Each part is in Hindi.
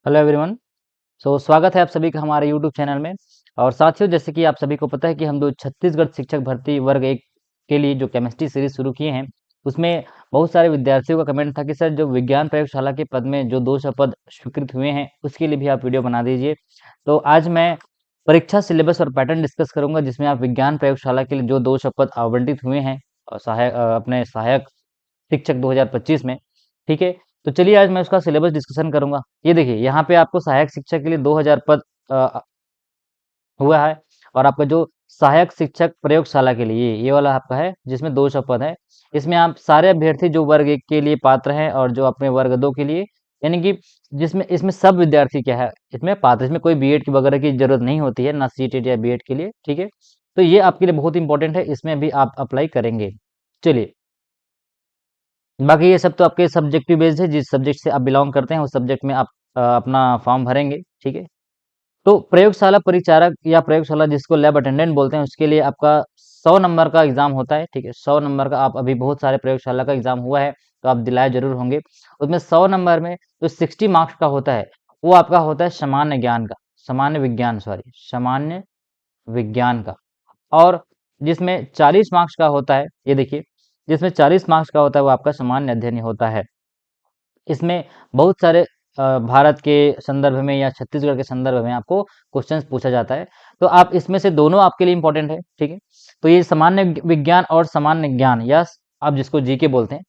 Hello everyone. स्वागत है आप सभी का हमारे यूट्यूब चैनल में। और साथियों, जैसे कि आप सभी को पता है कि हम जो छत्तीसगढ़ शिक्षक भर्ती वर्ग 1 के लिए जो केमिस्ट्री सीरीज शुरू किए हैं, उसमें बहुत सारे विद्यार्थियों का कमेंट था कि सर जो विज्ञान प्रयोगशाला के पद में जो 200 पद स्वीकृत हुए हैं उसके लिए भी आप वीडियो बना दीजिए। तो आज मैं परीक्षा सिलेबस और पैटर्न डिस्कस करूंगा, जिसमें आप विज्ञान प्रयोगशाला के लिए जो 200 पद आवंटित हुए हैं और अपने सहायक शिक्षक 2025 में। ठीक है, तो चलिए आज मैं उसका सिलेबस डिस्कशन करूंगा। ये देखिए, यहाँ पे आपको सहायक शिक्षक के लिए 2000 पद हुआ है। और आपका जो सहायक शिक्षक प्रयोगशाला के लिए ये वाला आपका है, जिसमें 200 पद है। इसमें आप सारे अभ्यर्थी जो वर्ग 1 के लिए पात्र हैं और जो अपने वर्ग 2 के लिए, यानी कि जिसमें इसमें सब विद्यार्थी क्या है इसमें पात्र, इसमें कोई बीएड की वगैरह की जरूरत नहीं होती है, ना सीटेट या बीएड के लिए। ठीक है, तो ये आपके लिए बहुत इंपॉर्टेंट है, इसमें भी आप अप्लाई करेंगे। चलिए, बाकी ये सब तो आपके सब्जेक्टिव बेस्ड है, जिस सब्जेक्ट से आप बिलोंग करते हैं उस सब्जेक्ट में आप अपना फॉर्म भरेंगे। ठीक है, तो प्रयोगशाला परिचारक या प्रयोगशाला जिसको लैब अटेंडेंट बोलते हैं, उसके लिए आपका 100 नंबर का एग्जाम होता है। ठीक है, 100 नंबर का। आप अभी बहुत सारे प्रयोगशाला का एग्जाम हुआ है तो आप दिलाए जरूर होंगे। उसमें 100 नंबर में जो 60 मार्क्स का होता है वो आपका होता है सामान्य ज्ञान का, सामान्य विज्ञान, सॉरी, सामान्य विज्ञान का। और जिसमें 40 मार्क्स का होता है, ये देखिए, जिसमें 40 मार्क्स का होता है वो आपका सामान्य अध्ययन होता है। इसमें बहुत सारे भारत के संदर्भ में या छत्तीसगढ़ के संदर्भ में आपको क्वेश्चंस पूछा जाता है। तो आप इसमें से दोनों आपके लिए इंपॉर्टेंट है। ठीक है, तो ये सामान्य विज्ञान और सामान्य ज्ञान, या आप जिसको जीके बोलते हैं।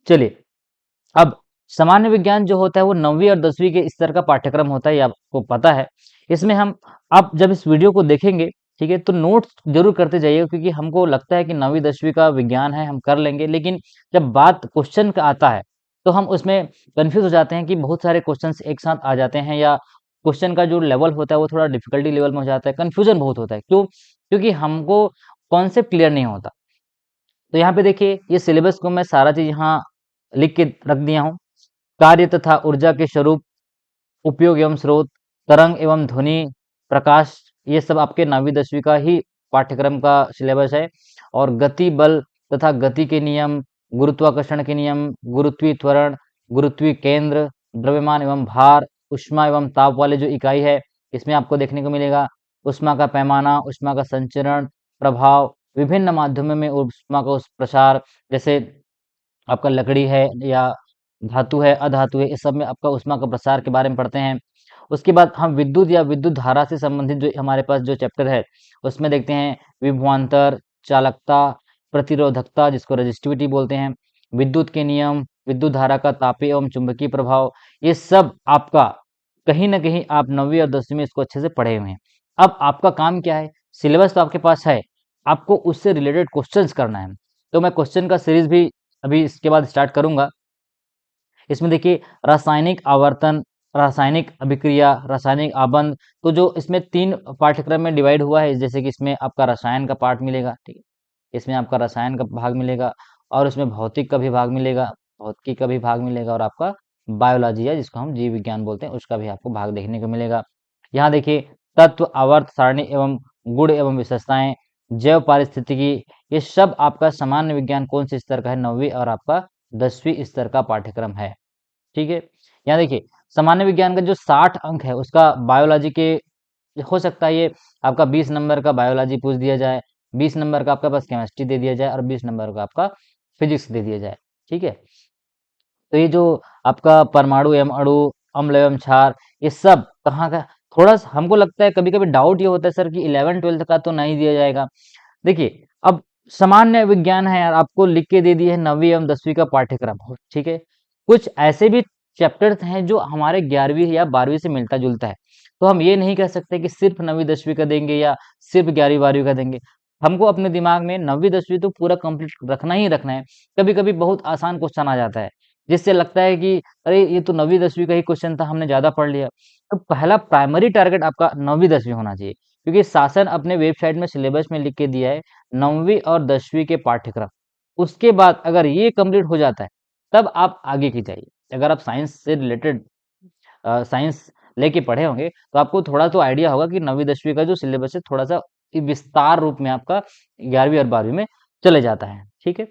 चलिए, अब सामान्य विज्ञान जो होता है वो 9वीं और 10वीं के स्तर का पाठ्यक्रम होता है, ये आपको पता है। इसमें हम, आप जब इस वीडियो को देखेंगे, ठीक है, तो नोट्स जरूर करते जाइए, क्योंकि हमको लगता है कि 9वीं 10वीं का विज्ञान है, हम कर लेंगे, लेकिन जब बात क्वेश्चन का आता है तो हम उसमें कंफ्यूज हो जाते हैं कि बहुत सारे क्वेश्चंस एक साथ आ जाते हैं, या क्वेश्चन का जो लेवल होता है वो थोड़ा डिफिकल्टी लेवल में हो जाता है, कंफ्यूजन बहुत होता है। क्यों? क्योंकि हमको कॉन्सेप्ट क्लियर नहीं होता। तो यहाँ पे देखिए, ये सिलेबस को मैं सारा चीज यहाँ लिख के रख दिया हूँ। कार्य तथा ऊर्जा के स्वरूप, उपयोग एवं स्रोत, तरंग एवं ध्वनि, प्रकाश, ये सब आपके 9वीं 10वीं का ही पाठ्यक्रम का सिलेबस है। और गति, बल तथा गति के नियम, गुरुत्वाकर्षण के नियम, गुरुत्वीय त्वरण, गुरुत्वीय केंद्र, द्रव्यमान एवं भार, उष्मा एवं ताप वाले जो इकाई है, इसमें आपको देखने को मिलेगा उष्मा का पैमाना, उष्मा का संचरण, प्रभाव, विभिन्न माध्यमों में उष्मा का उस प्रसार, जैसे आपका लकड़ी है या धातु है, अधातु है, इस सब में आपका ऊष्मा का प्रसार के बारे में पढ़ते हैं। उसके बाद हम विद्युत या विद्युत धारा से संबंधित जो हमारे पास जो चैप्टर है उसमें देखते हैं विभवांतर, चालकता, प्रतिरोधकता जिसको रेजिस्टिविटी बोलते हैं, विद्युत के नियम, विद्युत धारा का तापीय एवं चुंबकीय प्रभाव। ये सब आपका कहीं ना कहीं आप 9वीं और 10वीं में इसको अच्छे से पढ़े हुए हैं। अब आपका काम क्या है? सिलेबस तो आपके पास है, आपको उससे रिलेटेड क्वेश्चंस करना है। तो मैं क्वेश्चन का सीरीज भी अभी इसके बाद स्टार्ट करूंगा। इसमें देखिए, रासायनिक आवर्तन, रासायनिक अभिक्रिया, रासायनिक आबंध, तो जो इसमें 3 पाठ्यक्रम में डिवाइड हुआ है, जैसे कि इसमें आपका रसायन का पार्ट मिलेगा। ठीक है, इसमें आपका रसायन का भाग मिलेगा, और उसमें भौतिक का भी भाग मिलेगा, भौतिकी का भी भाग मिलेगा, और आपका बायोलॉजी है जिसको हम जीव विज्ञान बोलते हैं, उसका भी आपको भाग देखने को मिलेगा। यहाँ देखिए, तत्व, आवर्त सारणी एवं गुण एवं विशेषताएं, जैव पारिस्थितिकी, ये सब आपका सामान्य विज्ञान कौन से स्तर का है? 9वीं और आपका 10वीं स्तर का पाठ्यक्रम है। ठीक है, यहाँ देखिए, सामान्य विज्ञान का जो 60 अंक है उसका बायोलॉजी के, हो सकता है ये आपका 20 नंबर का बायोलॉजी पूछ दिया जाए, 20 नंबर का आपका पास केमिस्ट्री दे दिया जाए, और 20 नंबर का आपका फिजिक्स दे दिया जाए। ठीक है, तो ये जो आपका परमाणु एवं अणु, अम्ल एवं क्षार, ये सब कहाँ का, थोड़ा सा हमको लगता है, कभी कभी डाउट ये होता है सर कि 11 12 का तो नहीं दिया जाएगा। देखिए, अब सामान्य विज्ञान है यार, आपको लिख के दे दी है 9वीं एवं 10वीं का पाठ्यक्रम। ठीक है, कुछ ऐसे भी चैप्टर्स हैं जो हमारे 11वीं या 12वीं से मिलता जुलता है, तो हम ये नहीं कह सकते कि सिर्फ 9वीं 10वीं का देंगे या सिर्फ 11वीं 12वीं का देंगे। हमको अपने दिमाग में 9वीं 10वीं तो पूरा कंप्लीट रखना ही रखना है। कभी कभी बहुत आसान क्वेश्चन आ जाता है, जिससे लगता है कि अरे ये तो 9वीं 10वीं का ही क्वेश्चन था, हमने ज्यादा पढ़ लिया। तो पहला प्राइमरी टारगेट आपका 9वीं 10वीं होना चाहिए, क्योंकि शासन अपने वेबसाइट में सिलेबस में लिख के दिया है 9वीं और 10वीं के पाठ्यक्रम। उसके बाद अगर ये कंप्लीट हो जाता है तब आप आगे की जाइए। अगर आप साइंस से रिलेटेड साइंस लेके पढ़े होंगे तो आपको थोड़ा तो आइडिया होगा कि 9वीं 10वीं का जो सिलेबस है थोड़ा सा विस्तार रूप में आपका 11वीं और 12वीं में चले जाता है। ठीक है,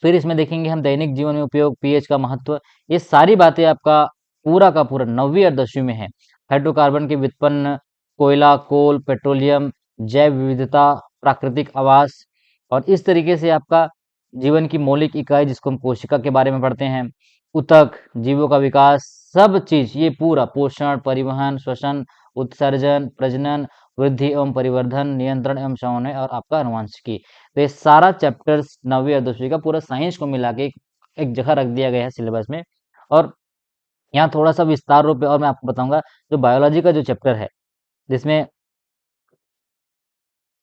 फिर इसमें देखेंगे हम दैनिक जीवन में उपयोग, पीएच का महत्व, ये सारी बातें आपका पूरा का पूरा 9वीं और 10वीं में है। हाइड्रोकार्बन के व्युत्पन्न, कोयला, कोल, पेट्रोलियम, जैव विविधता, प्राकृतिक आवास, और इस तरीके से आपका जीवन की मौलिक इकाई जिसको हम कोशिका के बारे में पढ़ते हैं, ऊतक, जीवों का विकास, सब चीज ये पूरा पोषण, परिवहन, श्वसन, उत्सर्जन, प्रजनन, वृद्धि एवं परिवर्धन, नियंत्रण एवं समन्वय और आपका आनुवंशिकी। तो ये सारा चैप्टर्स 9वीं और 10वीं का पूरा साइंस को मिला के एक जगह रख दिया गया है सिलेबस में। और यहाँ थोड़ा सा विस्तार रूप में और मैं आपको बताऊंगा, जो बायोलॉजी का जो चैप्टर है जिसमें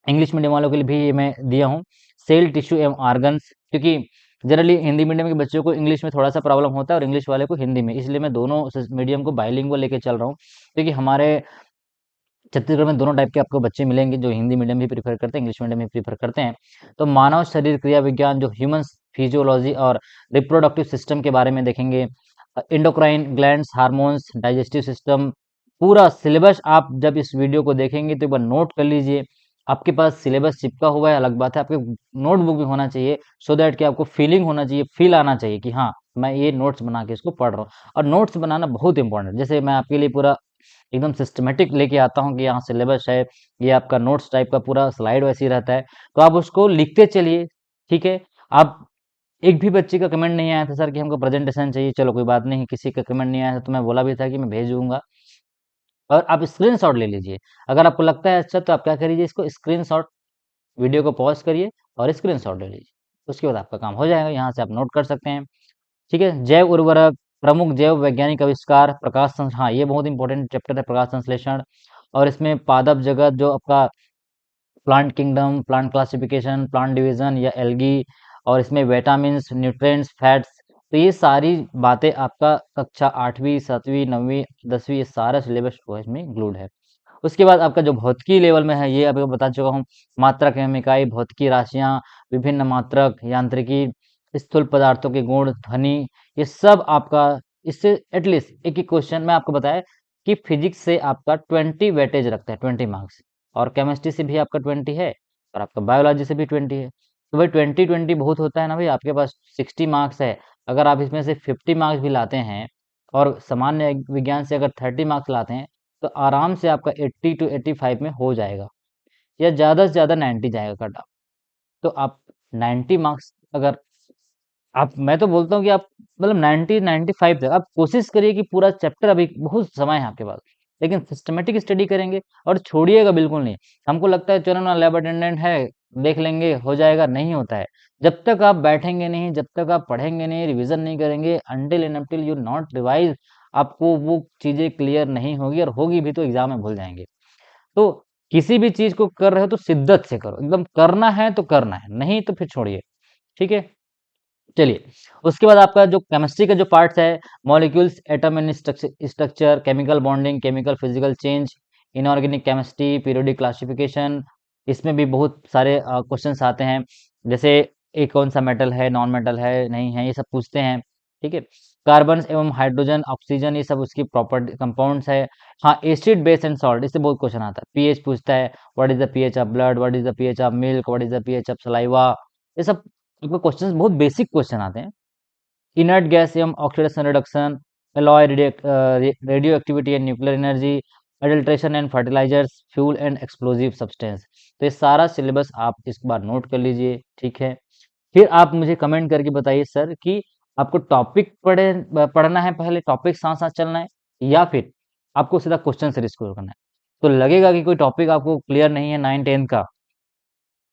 इंग्लिश मीडियम वालों के लिए भी ये मैं दिया हूँ, सेल, टिश्यू एवं ऑर्गन्स, क्योंकि जनरली हिंदी मीडियम के बच्चों को इंग्लिश में थोड़ा सा प्रॉब्लम होता है और इंग्लिश वाले को हिंदी में, इसलिए मैं दोनों मीडियम को बाइलिंगुअल लेके चल रहा हूँ, क्योंकि हमारे छत्तीसगढ़ में दोनों टाइप के आपको बच्चे मिलेंगे, जो हिंदी मीडियम भी प्रीफर करते हैं, इंग्लिश मीडियम भी प्रीफर करते हैं। तो मानव शरीर क्रिया विज्ञान, जो ह्यूमन फिजियोलॉजी और रिप्रोडक्टिव सिस्टम के बारे में देखेंगे, endocrine glands, hormones, digestive system, पूरा सिलेबस आप जब इस वीडियो को देखेंगे तो एक बार नोट कर लीजिए। आपके पास सिलेबस चिपका हुआ है अलग बात है, आपके नोटबुक भी होना चाहिए, सो दैट कि आपको फीलिंग होना चाहिए, फील आना चाहिए कि हाँ मैं ये नोट्स बना के इसको पढ़ रहा हूँ। और नोट्स बनाना बहुत इंपॉर्टेंट, जैसे मैं आपके लिए पूरा एकदम सिस्टमेटिक लेके आता हूँ कि यहाँ सिलेबस है, ये आपका नोट्स टाइप का पूरा स्लाइड वैसे ही रहता है, तो आप उसको लिखते चलिए। ठीक है, आप एक भी बच्चे का कमेंट नहीं आया था सर कि हमको प्रेजेंटेशन चाहिए, चलो कोई बात नहीं, किसी का कमेंट नहीं आया था तो मैं बोला भी था कि मैं भेज दूंगा, और आप स्क्रीनशॉट ले लीजिए। अगर आपको लगता है अच्छा तो आप क्या करिए, इसको स्क्रीनशॉट, वीडियो को पॉज करिए और स्क्रीनशॉट ले लीजिए, उसके बाद आपका काम हो जाएगा, यहाँ से आप नोट कर सकते हैं। ठीक है, जैव उर्वरक, प्रमुख जैव वैज्ञानिक आविष्कार, हाँ ये बहुत इंपॉर्टेंट चैप्टर है, प्रकाश संश्लेषण, और इसमें पादप जगत, जो आपका plant kingdom, plant classification, plant division या एल्गी, और इसमें विटामिन्स, न्यूट्रिएंट्स, फैट्स, तो ये सारी बातें आपका कक्षा 8वीं 7वीं 9वीं 10वीं ये सारा सिलेबस जो है इसमें इंक्लूड है। उसके बाद आपका जो भौतिकी लेवल में है, ये अभी बता चुका हूँ, मात्रक एवं इकाई, भौतिकी राशियां, विभिन्न मात्रक, यांत्रिकी, स्थूल पदार्थों के गुण, ध्वनि, ये सब आपका, इससे एटलीस्ट एक ही क्वेश्चन मैं आपको बताया कि फिजिक्स से आपका 20 वेटेज रखता है, 20 मार्क्स, और केमिस्ट्री से भी आपका 20 है, और आपका बायोलॉजी से भी 20 है। तो भाई 20-20 बहुत होता है ना भाई, आपके पास 60 मार्क्स है, अगर आप इसमें से 50 मार्क्स भी लाते हैं और सामान्य विज्ञान से अगर 30 मार्क्स लाते हैं, तो आराम से आपका 80 टू 85 में हो जाएगा, या ज़्यादा से ज़्यादा 90 जाएगा कट ऑफ। तो आप 90 मार्क्स अगर आप, मैं तो बोलता हूँ कि आप मतलब 90-95 तक आप कोशिश करिए कि पूरा चैप्टर, अभी बहुत समय है आपके पास, लेकिन सिस्टमेटिक स्टडी करेंगे और छोड़िएगा बिल्कुल नहीं। हमको लगता है चलो ना लैब अटेंडेंट है, देख लेंगे हो जाएगा, नहीं होता है। जब तक आप बैठेंगे नहीं, जब तक आप पढ़ेंगे नहीं, रिवीजन नहीं करेंगे, until and until you not revise, आपको वो चीजें क्लियर नहीं होगी, और होगी भी तो एग्जाम में भूल जाएंगे। तो किसी भी चीज को कर रहे हो तो शिद्दत से करो, एकदम करना है तो करना है, नहीं तो फिर छोड़िए। ठीक है, चलिए, उसके बाद आपका जो केमिस्ट्री का जो पार्ट्स है, molecules, atom and structure, chemical bonding, chemical physical change, inorganic chemistry, periodic classification, इसमें भी बहुत सारे क्वेश्चंस आते हैं, जैसे एक कौन सा मेटल है, नॉन मेटल है, नहीं है, ये सब पूछते हैं। ठीक है, कार्बन एवं हाइड्रोजन, ऑक्सीजन, ये सब उसकी प्रॉपर्टी कंपाउंड्स है। हाँ, एसिड, बेस एंड सॉल्ट, इससे बहुत क्वेश्चन आता है। पीएच पूछता है, what is the pH of blood, what is the pH of milk, what is the pH of saliva, ये सब आपको क्वेश्चंस, बहुत बेसिक क्वेश्चन आते हैं। इनर्ट गैस एवं oxidation reduction, alloy, radio activity and nuclear energy, adulteration and fertilisers, fuel and explosive substance, तो ये सारा सिलेबस आप इस बार नोट कर लीजिए। ठीक है, फिर आप मुझे कमेंट करके बताइए सर कि आपको टॉपिक पढ़ना है, पहले टॉपिक साथ साथ चलना है, या फिर आपको सीधा क्वेश्चन से स्कोर करना है। तो लगेगा कि कोई टॉपिक आपको क्लियर नहीं है 9-10 का,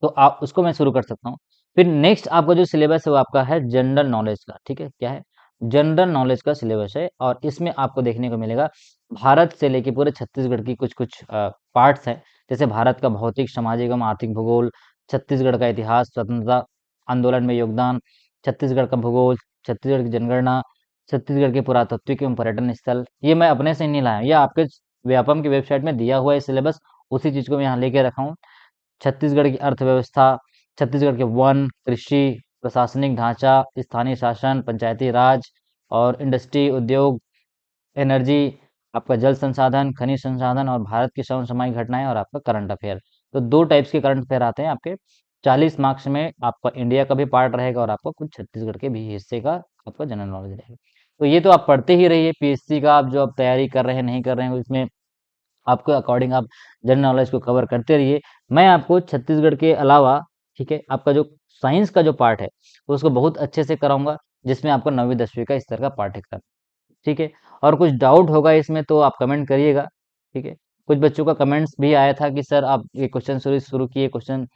तो आप उसको मैं शुरू कर सकता हूँ। फिर नेक्स्ट आपका जो सिलेबस है वो आपका है जनरल नॉलेज का। ठीक है, क्या है, जनरल नॉलेज का सिलेबस है, और इसमें आपको देखने को मिलेगा भारत से लेके पूरे छत्तीसगढ़ की कुछ कुछ पार्ट्स हैं, जैसे भारत का भौतिक, सामाजिक एवं आर्थिक भूगोल, छत्तीसगढ़ का इतिहास, स्वतंत्रता आंदोलन में योगदान, छत्तीसगढ़ का भूगोल, छत्तीसगढ़ की जनगणना, छत्तीसगढ़ के पुरातत्विक एवं पर्यटन स्थल। ये मैं अपने से नहीं लाया, ये आपके व्यापम की वेबसाइट में दिया हुआ है सिलेबस, उसी चीज को मैं यहाँ लेके रखा हूँ। छत्तीसगढ़ की अर्थव्यवस्था, छत्तीसगढ़ के वन, कृषि, प्रशासनिक ढांचा, स्थानीय शासन, पंचायती राज, और इंडस्ट्री, उद्योग, एनर्जी, आपका जल संसाधन, खनिज संसाधन, और भारत की समसामयिक घटनाएं, और आपका करंट अफेयर। तो दो टाइप्स के करंट अफेयर आते हैं आपके। 40 मार्क्स में आपका इंडिया का भी पार्ट रहेगा, और आपका कुछ छत्तीसगढ़ के भी हिस्से का आपका जनरल नॉलेज रहेगा। तो ये तो आप पढ़ते ही रहिए, पीएससी का आप जो आप तैयारी कर रहे हैं नहीं कर रहे हैं इसमें आपके अकॉर्डिंग आप जनरल नॉलेज को कवर करते रहिए। मैं आपको छत्तीसगढ़ के अलावा, ठीक है, आपका जो साइंस का जो पार्ट है उसको बहुत अच्छे से कराऊंगा, जिसमें आपको 9वीं 10वीं का स्तर का पाठ्यक्रम, ठीक है। और कुछ डाउट होगा इसमें तो आप कमेंट करिएगा, ठीक है। कुछ बच्चों का कमेंट्स भी आया था कि सर आप ये क्वेश्चन शुरू शुरू किए क्वेश्चन,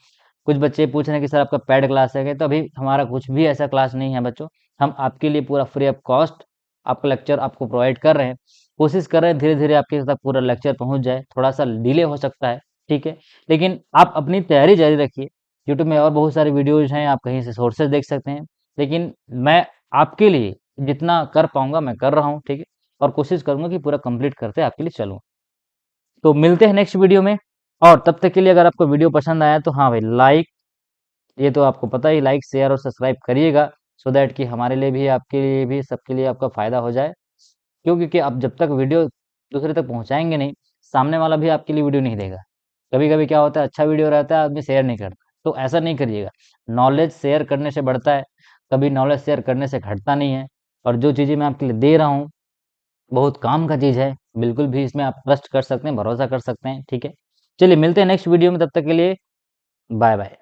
कुछ बच्चे पूछ रहे हैं कि सर आपका पेड क्लास है क्या? तो अभी हमारा कुछ भी ऐसा क्लास नहीं है बच्चों, हम आपके लिए पूरा फ्री ऑफ कॉस्ट आपका लेक्चर आपको प्रोवाइड कर रहे हैं। कोशिश कर रहे हैं धीरे धीरे आपके तक पूरा लेक्चर पहुंच जाए, थोड़ा सा डिले हो सकता है, ठीक है, लेकिन आप अपनी तैयारी जारी रखिए। यूट्यूब में और बहुत सारे वीडियोज हैं, आप कहीं से सोर्सेज देख सकते हैं, लेकिन मैं आपके लिए जितना कर पाऊंगा मैं कर रहा हूँ, ठीक है, और कोशिश करूंगा कि पूरा कंप्लीट करते आपके लिए चलूँ। तो मिलते हैं नेक्स्ट वीडियो में, और तब तक के लिए अगर आपको वीडियो पसंद आया तो हाँ भाई लाइक, ये तो आपको पता ही, लाइक शेयर और सब्सक्राइब करिएगा, सो दैट कि हमारे लिए भी आपके लिए भी सबके लिए आपका फ़ायदा हो जाए। क्योंकि कि आप जब तक वीडियो दूसरे तक पहुंचाएंगे नहीं, सामने वाला भी आपके लिए वीडियो नहीं देगा। कभी कभी क्या होता है, अच्छा वीडियो रहता है आदमी शेयर नहीं करता, तो ऐसा नहीं करिएगा। नॉलेज शेयर करने से बढ़ता है, कभी नॉलेज शेयर करने से घटता नहीं है। और जो चीज़ें मैं आपके लिए दे रहा हूँ बहुत काम का चीज़ है, बिल्कुल भी इसमें आप ट्रस्ट कर सकते हैं, भरोसा कर सकते हैं, ठीक है। चलिए मिलते हैं नेक्स्ट वीडियो में, तब तक के लिए बाय बाय।